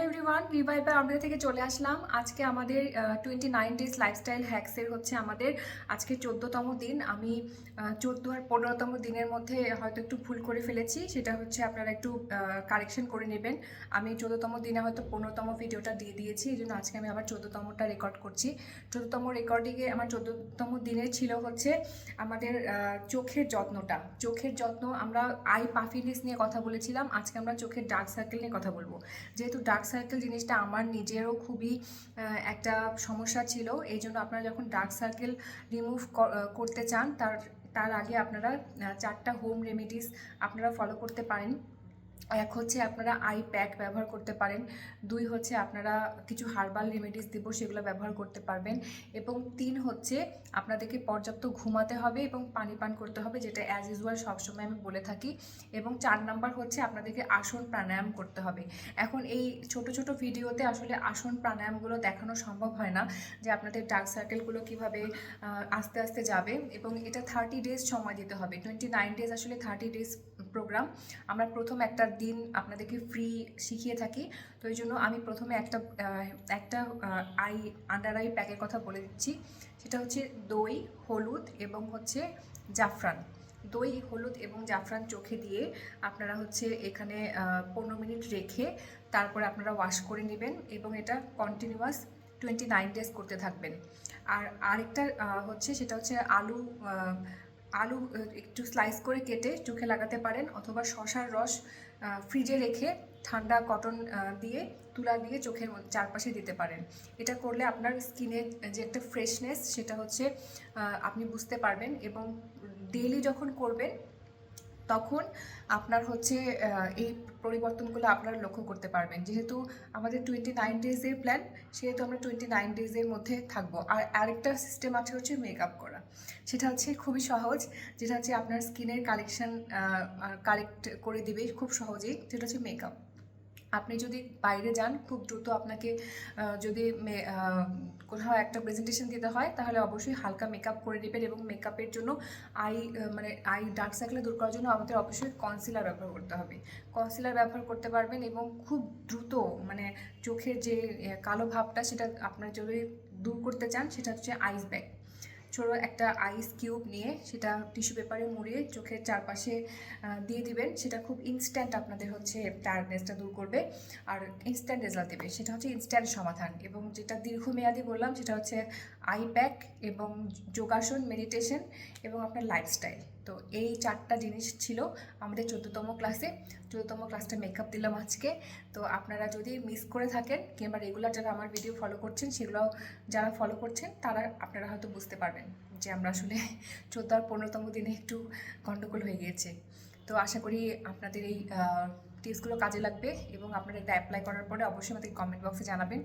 Everyone, রিভাইভে আমাদের থেকে চলে আসলাম। আজকে আমাদের 29 ডেজ লাইফস্টাইল হ্যাক্সের হচ্ছে আমাদের আজকে 14তম দিন। আমি 14 আর 15তম দিনের মধ্যে হয়তো একটু ভুল করে ফেলেছি, সেটা হচ্ছে আপনারা একটু কারেকশন করে নেবেন। আমি 14তম দিনে হয়তো 15তম ভিডিওটা দিয়ে দিয়েছি, এই জন্য আজকে আমি আবার 14তমটা রেকর্ড করছি। 14তম রেকর্ডিংয়ে আমার 14তম দিনে ছিল হচ্ছে আমাদের চোখের যত্ন। আমরা আই পাফিনেস নিয়ে কথা বলেছিলাম, আজকে আমরা চোখের ডার্ক সার্কেল নিয়ে কথা বলবো। যেহেতু ডার্ক সার্কেল জিনিসটা আমার নিজেরও খুবই একটা সমস্যা ছিল, এই জন্য আপনারা যখন ডার্ক সার্কেল রিমুভ করতে চান তার আগে আপনারা 4টা হোম রেমেডিস আপনারা ফলো করতে পারেন। এক হচ্ছে আপনারা আই প্যাক ব্যবহার করতে পারেন, 2 হচ্ছে আপনারা কিছু হার্বাল রেমেডিস দেবো সেগুলো ব্যবহার করতে পারবেন, এবং 3 হচ্ছে আপনাদেরকে পর্যাপ্ত ঘুমাতে হবে এবং পানি পান করতে হবে, যেটা অ্যাজ ইউজুয়াল সবসময় আমি বলে থাকি। এবং 4 নাম্বার হচ্ছে আপনাদেরকে আসন প্রাণায়াম করতে হবে। এখন এই ছোট ছোট ভিডিওতে আসলে আসন প্রাণায়ামগুলো দেখানো সম্ভব হয় না, যে আপনাদের ডার্ক সার্কেলগুলো কীভাবে আস্তে আস্তে যাবে, এবং এটা 30 ডেজ সময় দিতে হবে। 29 ডেজ আসলে 30 ডেজ প্রোগ্রাম। আমরা প্রথম একটা দিন আপনাদেরকে ফ্রি শিখিয়ে থাকি, তো এই জন্য আমি প্রথমে একটা আন্ডার আই প্যাকের কথা বলে দিচ্ছি। সেটা হচ্ছে দই, হলুদ এবং হচ্ছে জাফরান। দই, হলুদ এবং জাফরান চোখে দিয়ে আপনারা হচ্ছে এখানে 15 মিনিট রেখে তারপরে আপনারা ওয়াশ করে নেবেন, এবং এটা কন্টিনিউয়াস 29 ডেজ করতে থাকবেন। আর আরেকটা হচ্ছে সেটা হচ্ছে আলু একটু স্লাইস করে কেটে চোখে লাগাতে পারেন, অথবা শসার রস ফ্রিজে রেখে ঠান্ডা কটন দিয়ে তুলা দিয়ে চোখের চারপাশে দিতে পারেন। এটা করলে আপনার স্কিনের যে একটা ফ্রেশনেস সেটা হচ্ছে আপনি বুঝতে পারবেন, এবং ডেইলি যখন করবেন তখন আপনার হচ্ছে এই পরিবর্তনগুলো আপনারা লক্ষ্য করতে পারবেন। যেহেতু আমাদের 29 ডেজের প্ল্যান, সেহেতু আমরা 29 ডেজের মধ্যে থাকবো। আর আরেকটা সিস্টেম আছে হচ্ছে মেকআপ করা, সেটা হচ্ছে খুবই সহজ, যেটা হচ্ছে আপনার স্কিনের কালেক্ট করে দিবে খুব সহজেই, সেটা হচ্ছে মেকআপ। আপনি যদি বাইরে যান, খুব দ্রুত আপনাকে যদি কোথাও একটা প্রেজেন্টেশন দিতে হয়, তাহলে অবশ্যই হালকা মেকআপ করে নেবেন, এবং মেকআপের জন্য আই ডার্ক সার্কেল দূর করার জন্য আমাদের অবশ্যই কনসিলার ব্যবহার করতে হবে। কনসিলার ব্যবহার করতে পারবেন, এবং খুব দ্রুত মানে চোখের যে কালো ভাবটা সেটা আপনার যদি দূর করতে চান, সেটা হচ্ছে আইস ব্যাগ। ছোটো একটা আইস কিউব নিয়ে সেটা টিস্যু পেপারে মুড়িয়ে চোখের চারপাশে দিয়ে দিবেন। সেটা খুব ইনস্ট্যান্ট আপনাদের হচ্ছে টায়ার্ডনেসটা দূর করবে, আর ইনস্ট্যান্ট রেজাল্ট দেবে। সেটা হচ্ছে ইনস্ট্যান্ট সমাধান। এবং যেটা দীর্ঘমেয়াদী বললাম সেটা হচ্ছে আই প্যাক এবং যোগাসন, মেডিটেশন এবং আপনার লাইফস্টাইল। তো এই 4টা জিনিস ছিল আমাদের 14তম ক্লাসে। 14তম ক্লাসটা মেকআপ দিলাম আজকে। তো আপনারা যদি মিস করে থাকেন, কিংবা রেগুলার যারা আমার ভিডিও ফলো করছেন, সেগুলো যারা ফলো করছেন আপনারা হয়তো বুঝতে পারবেন যে আমরা আসলে 14 আর 15তম দিনে একটু গণ্ডগোল হয়ে গিয়েছে। তো আশা করি আপনাদের এই টিপসগুলো কাজে লাগবে, এবং আপনারা এটা অ্যাপ্লাই করার পরে অবশ্যই আমাদের কমেন্ট বক্সে জানাবেন।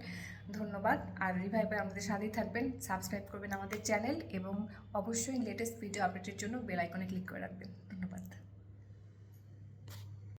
ধন্যবাদ। আর রিভাইভে আমাদের সাথেই থাকবেন, সাবস্ক্রাইব করবেন আমাদের চ্যানেল, এবং অবশ্যই লেটেস্ট ভিডিও আপডেটের জন্য বেল আইকনে ক্লিক করে রাখবেন।